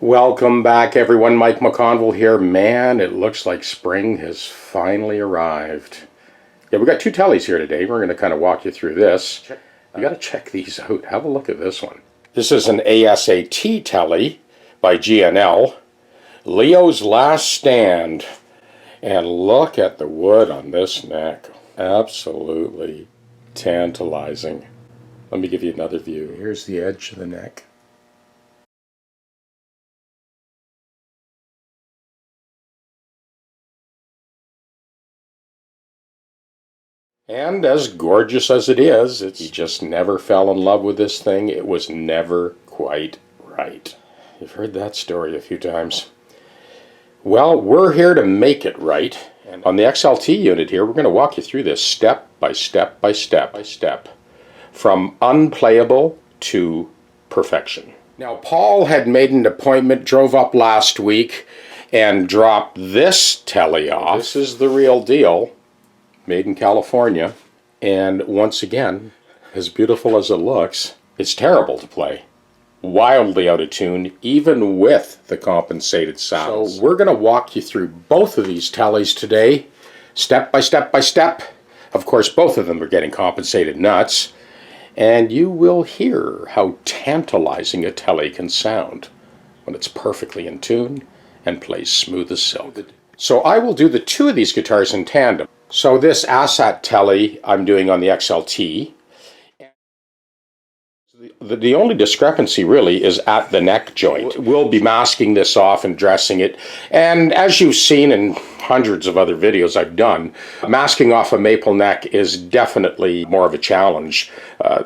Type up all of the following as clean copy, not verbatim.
Welcome back, everyone. Mike McConville here. Man, it looks like spring has finally arrived. Yeah, we got two tellies here today. We're going to kind of walk you through this. You got to check these out. Have a look at this one. This is an ASAT telly by GNL. Leo's Last Stand. And look at the wood on this neck. Absolutely tantalizing. Let me give you another view. Here's the edge of the neck. And as gorgeous as it is, he just never fell in love with this thing. It was never quite right. You've heard that story a few times. Well, we're here to make it right. And on the XLT unit here, we're going to walk you through this step by step by step by step, from unplayable to perfection. Now, Paul had made an appointment, drove up last week, and dropped this telly off. This is the real deal. Made in California, and once again, as beautiful as it looks, it's terrible to play. Wildly out of tune, even with the compensated sounds. So we're going to walk you through both of these tellies today, step by step by step. Of course, both of them are getting compensated nuts, and you will hear how tantalizing a telly can sound when it's perfectly in tune and plays smooth as silk. So I will do the two of these guitars in tandem. So this ASAT telly I'm doing on the XLT. The only discrepancy really is at the neck joint. We'll be masking this off and dressing it. And as you've seen in hundreds of other videos I've done, masking off a maple neck is definitely more of a challenge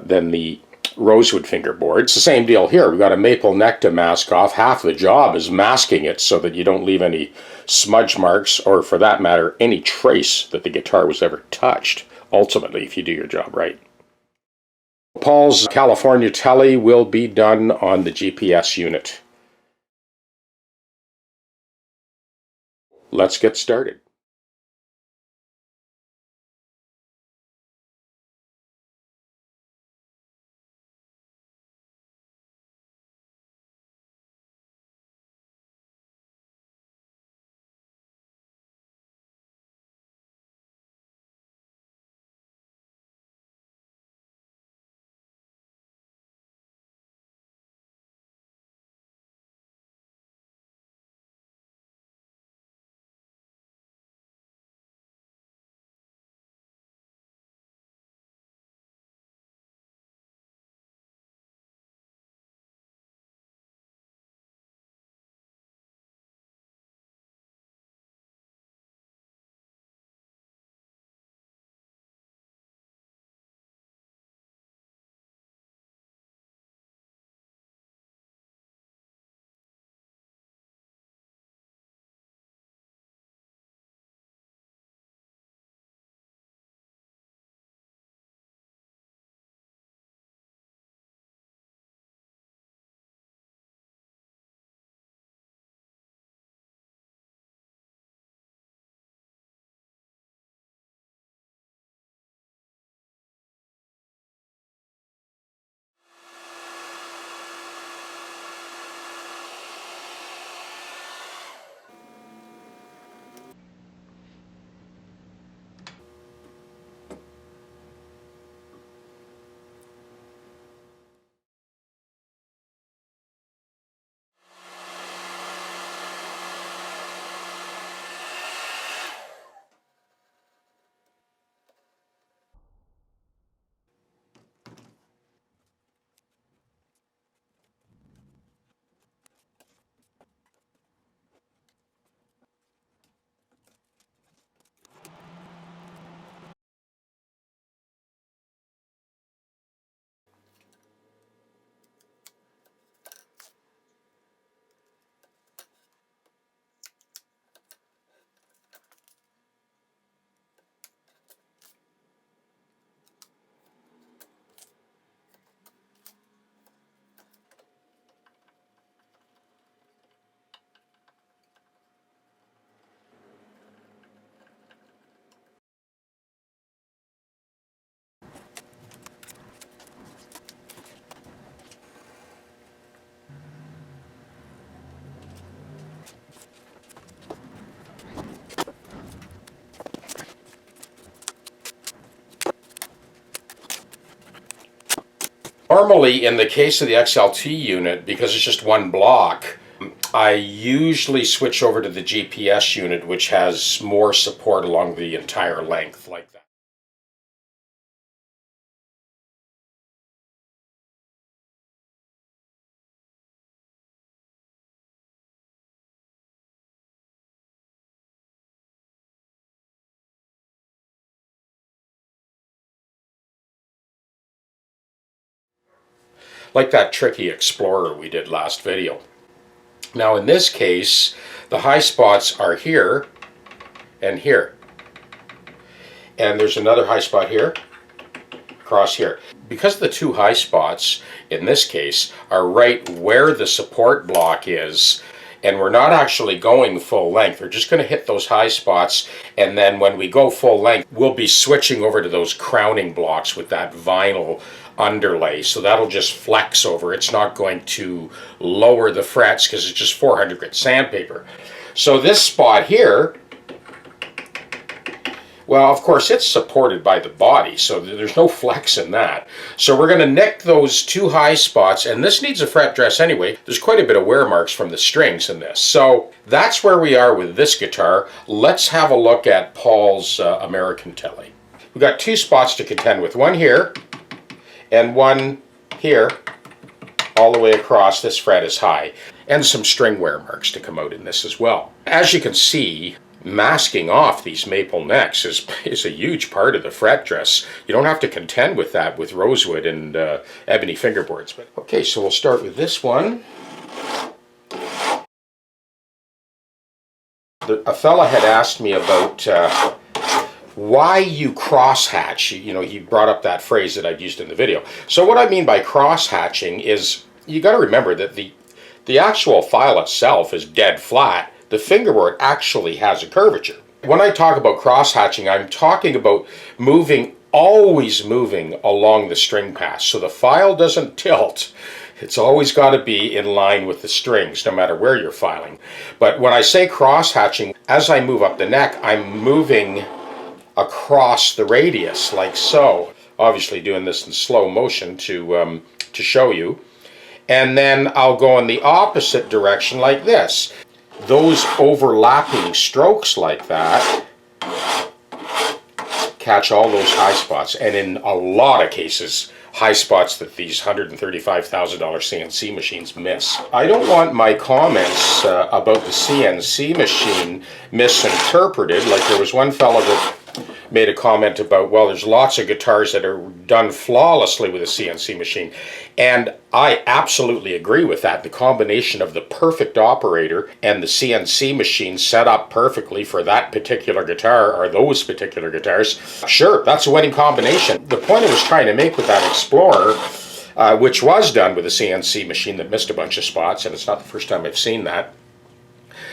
than the rosewood fingerboard. It's the same deal here. We've got a maple neck to mask off. Half the job is masking it so that you don't leave any smudge marks, or for that matter, any trace that the guitar was ever touched, ultimately, if you do your job right. Paul's California telly will be done on the GPS unit. Let's get started. Normally, in the case of the XLT unit, because it's just one block, I usually switch over to the GPS unit, which has more support along the entire length, like that. Like that tricky Explorer we did last video. Now in this case, the high spots are here and here. And there's another high spot here, across here. Because the two high spots, in this case, are right where the support block is, and we're not actually going full length, we're just going to hit those high spots, and then when we go full length, we'll be switching over to those crowning blocks with that vinyl underlay, so that'll just flex over. It's not going to lower the frets because it's just 400 grit sandpaper. So this spot here, well, of course, it's supported by the body, so there's no flex in that. So we're going to nick those two high spots, and this needs a fret dress anyway. There's quite a bit of wear marks from the strings in this. So that's where we are with this guitar. Let's have a look at Paul's American Tele. We've got two spots to contend with, one here and one here. All the way across, this fret is high, and some string wear marks to come out in this as well. As you can see, masking off these maple necks is a huge part of the fret dress. You don't have to contend with that with rosewood and ebony fingerboards. But okay, so we'll start with this one. A fella had asked me about why you cross-hatch. You know, he brought up that phrase that I'd used in the video. So what I mean by cross-hatching is, you got to remember that the actual file itself is dead flat. The fingerboard actually has a curvature. When I talk about cross-hatching, I'm talking about always moving along the string path. So the file doesn't tilt. It's always got to be in line with the strings, no matter where you're filing. But when I say cross-hatching, as I move up the neck, I'm moving across the radius, like so. Obviously doing this in slow motion to show you. And then I'll go in the opposite direction like this. Those overlapping strokes like that catch all those high spots, and in a lot of cases, high spots that these $135,000 CNC machines miss. I don't want my comments about the CNC machine misinterpreted. Like there was one fellow that made a comment about, well, there's lots of guitars that are done flawlessly with a CNC machine. And I absolutely agree with that. The combination of the perfect operator and the CNC machine set up perfectly for that particular guitar, or those particular guitars, sure, that's a winning combination. The point I was trying to make with that Explorer, which was done with a CNC machine that missed a bunch of spots, and it's not the first time I've seen that.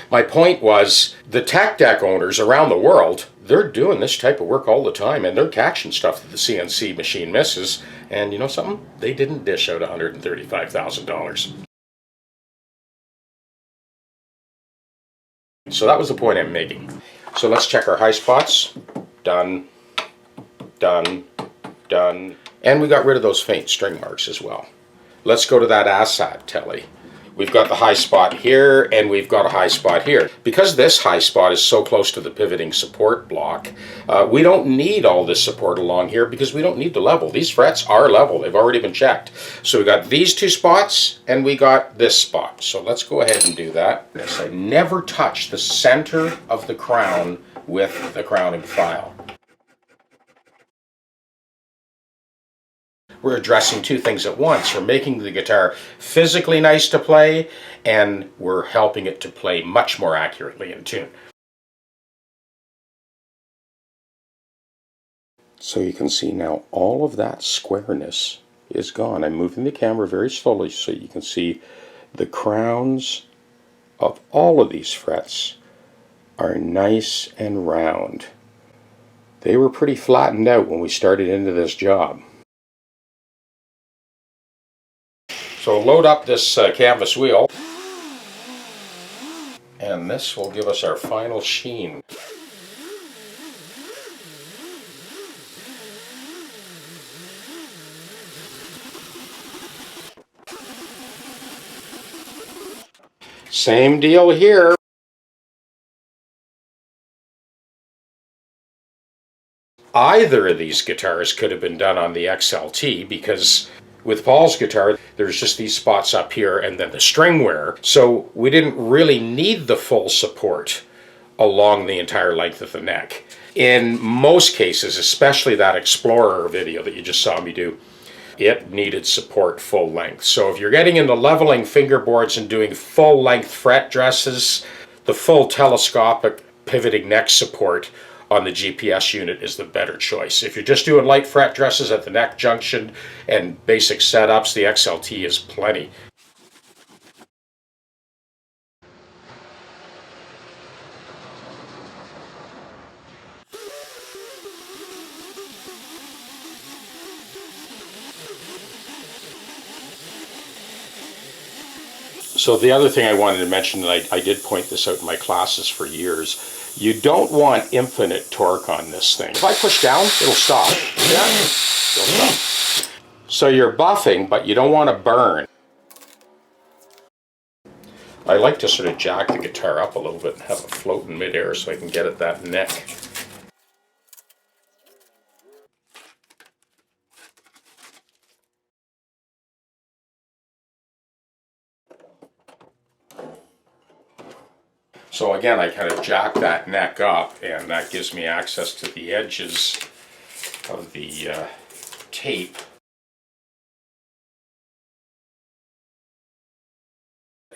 My point was, the TechDeck owners around the world, they're doing this type of work all the time, and they're catching stuff that the CNC machine misses. And you know something? They didn't dish out $135,000. So that was the point I'm making. So let's check our high spots. Done, done, done. And we got rid of those faint string marks as well. Let's go to that ASAT Tele. We've got the high spot here, and we've got a high spot here. Because this high spot is so close to the pivoting support block, we don't need all this support along here because we don't need to level. These frets are level. They've already been checked. So we got these two spots, and we got this spot. So let's go ahead and do that. I never touch the center of the crown with the crowning file. We're addressing two things at once. We're making the guitar physically nice to play, and we're helping it to play much more accurately in tune. So you can see now all of that squareness is gone. I'm moving the camera very slowly so you can see the crowns of all of these frets are nice and round. They were pretty flattened out when we started into this job. So load up this canvas wheel, and this will give us our final sheen. Same deal here. Either of these guitars could have been done on the XLT, because with Paul's guitar, there's just these spots up here and then the string wear. So we didn't really need the full support along the entire length of the neck. In most cases, especially that Explorer video that you just saw me do, it needed support full length. So if you're getting into leveling fingerboards and doing full length fret dresses, the full telescopic pivoting neck support on the GPS unit is the better choice. If you're just doing light fret dresses at the neck junction and basic setups, the XLT is plenty. So the other thing I wanted to mention, and I did point this out in my classes for years, you don't want infinite torque on this thing. If I push down, it'll stop. Yeah, it'll stop. So you're buffing, but you don't want to burn. I like to sort of jack the guitar up a little bit and have it float in midair so I can get at that neck. So again, I kind of jack that neck up, and that gives me access to the edges of the tape.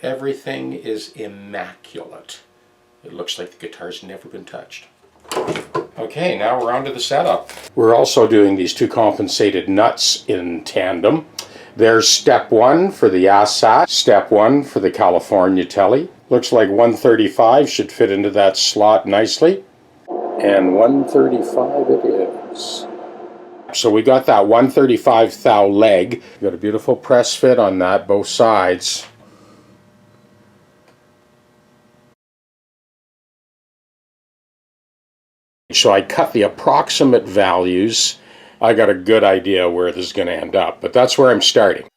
Everything is immaculate. It looks like the guitar's never been touched. Okay, now we're on to the setup. We're also doing these two compensated nuts in tandem. There's step 1 for the ASAT, step 1 for the California Tele. Looks like 135 should fit into that slot nicely. And 135 it is. So we got that 135 thou leg. Got a beautiful press fit on that, both sides. So I cut the approximate values. I got a good idea where this is going to end up, but that's where I'm starting.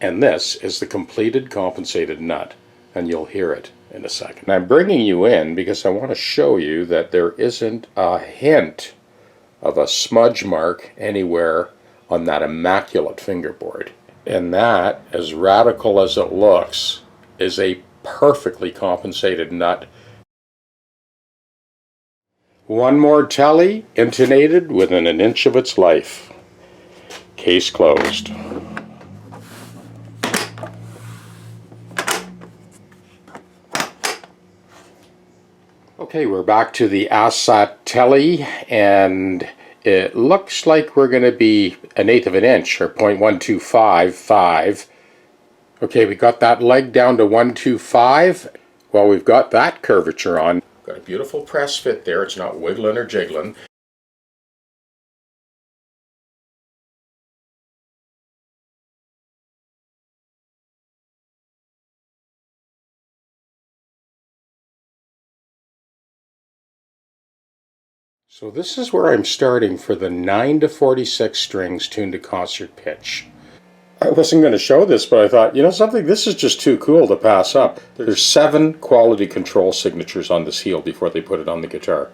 And this is the completed compensated nut, and you'll hear it in a second. And I'm bringing you in because I want to show you that there isn't a hint of a smudge mark anywhere on that immaculate fingerboard. And that, as radical as it looks, is a perfectly compensated nut. One more Tele, intonated within an inch of its life. Case closed. Okay, we're back to the ASAT Tele, and it looks like we're going to be 1/8 of an inch, or 0.1255. Okay, we got that leg down to 125. Well, we've got that curvature on. Got a beautiful press fit there. It's not wiggling or jiggling. So this is where I'm starting for the 9 to 46 strings tuned to concert pitch. I wasn't going to show this, but I thought, you know something, this is just too cool to pass up. There's 7 quality control signatures on this heel before they put it on the guitar.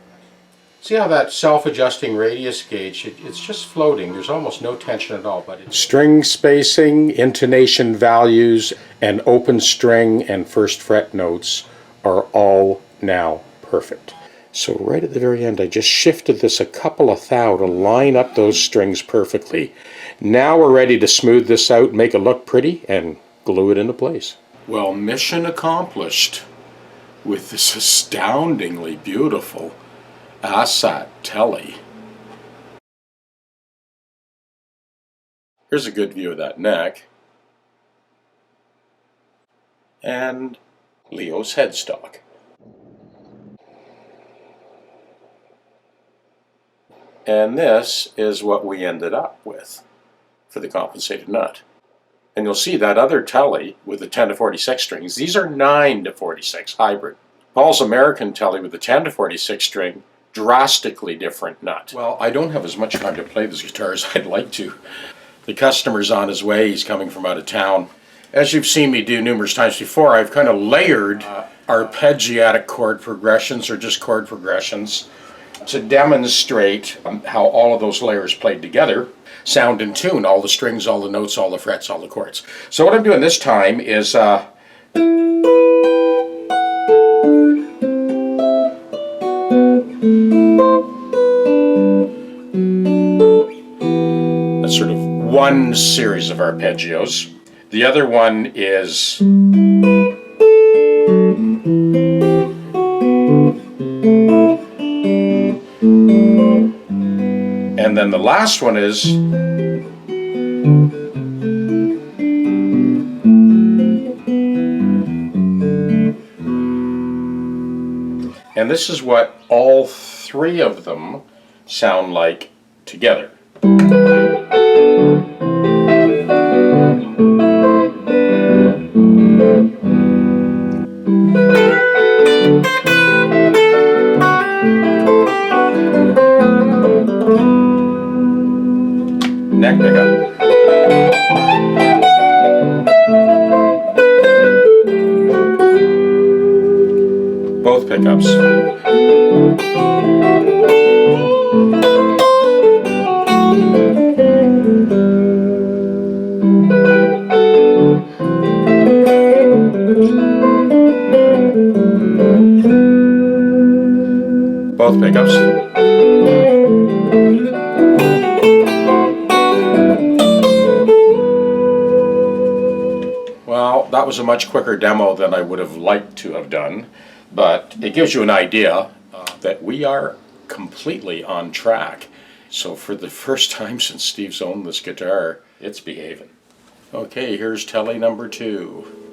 See how that self-adjusting radius gauge, it's just floating. There's almost no tension at all. But string spacing, intonation values, and open string and first fret notes are all now perfect. So right at the very end, I just shifted this a couple of thou to line up those strings perfectly. Now we're ready to smooth this out, make it look pretty, and glue it into place. Well, mission accomplished with this astoundingly beautiful ASAT Tele. Here's a good view of that neck. And Leo's headstock. And this is what we ended up with for the compensated nut. And you'll see that other Tele with the 10 to 46 strings, these are 9 to 46 hybrid. Paul's American Tele with the 10 to 46 string, drastically different nut. Well, I don't have as much time to play this guitar as I'd like to. The customer's on his way, he's coming from out of town. As you've seen me do numerous times before, I've kind of layered arpeggiatic chord progressions, or just chord progressions, to demonstrate how all of those layers played together sound in tune, all the strings, all the notes, all the frets, all the chords. So what I'm doing this time is that's sort of one series of arpeggios. The other one is and then the last one is and this is what all three of them sound like together. Neck pickup. Both pickups. Both pickups. Well, that was a much quicker demo than I would have liked to have done, but it gives you an idea that we are completely on track. So for the first time since Steve's owned this guitar, it's behaving. Okay, here's Tele number 2.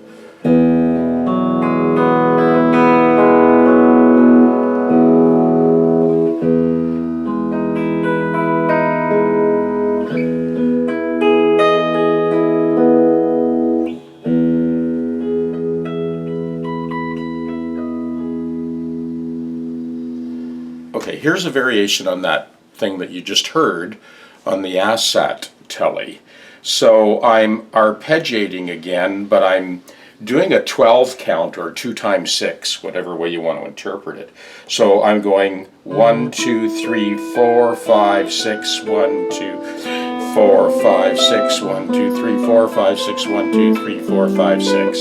Okay, here's a variation on that thing that you just heard on the ASAT Tele. So I'm arpeggiating again, but I'm doing a 12 count or 2 times 6, whatever way you want to interpret it. So I'm going 1, 2, 3, 4, 5, 6, 1, 2, 4, 5, 6, 1, 2, 3, 4, 5, 6, 1, 2, 3, 4, 5, 6.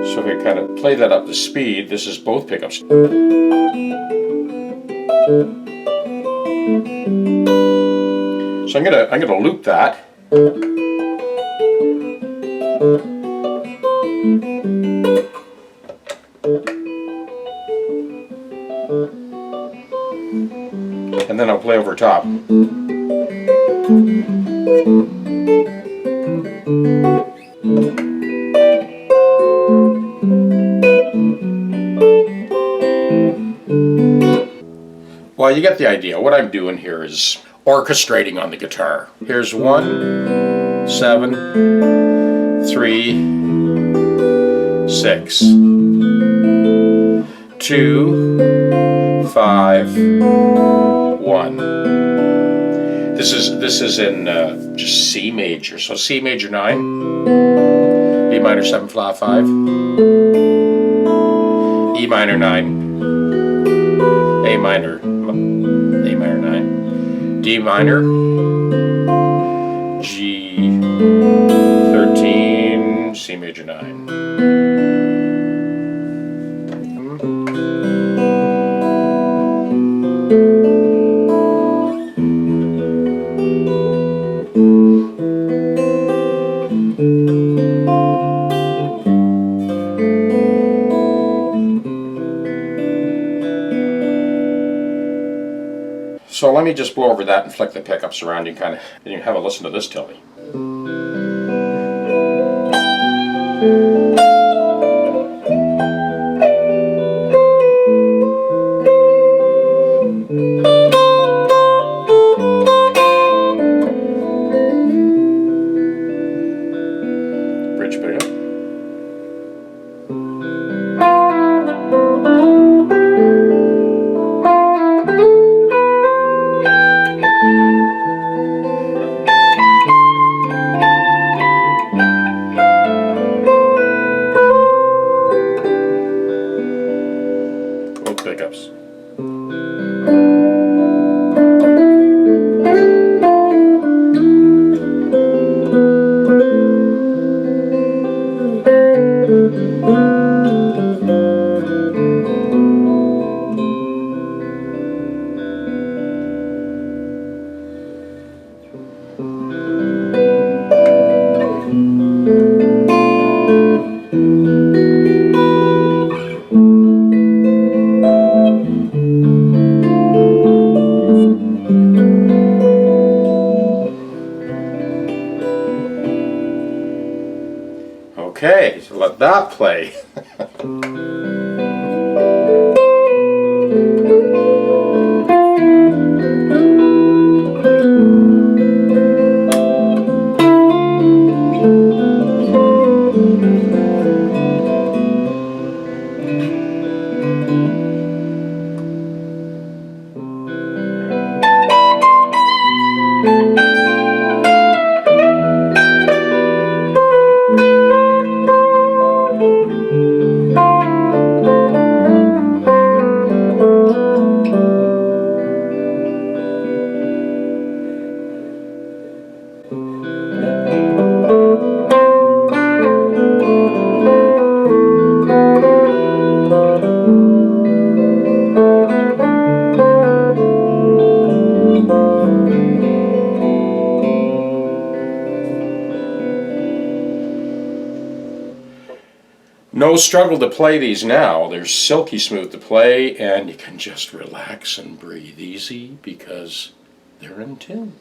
So if I kind of play that up to speed, this is both pickups. So I'm gonna loop that. And then I'll play over top. Well, you get the idea. What I'm doing here is orchestrating on the guitar. Here's 1, 7, 3, 6, 2, 5, 1. This is in just C major. So C major 9, B minor 7 flat 5, E minor 9, A minor 9, D minor, G 13, C major 9. So let me just blow over that and flick the pickups around. You kind of, and you have a listen to this Tele. Okay, so let that play. No struggle to play these now. They're silky smooth to play, and you can just relax and breathe easy because they're in tune.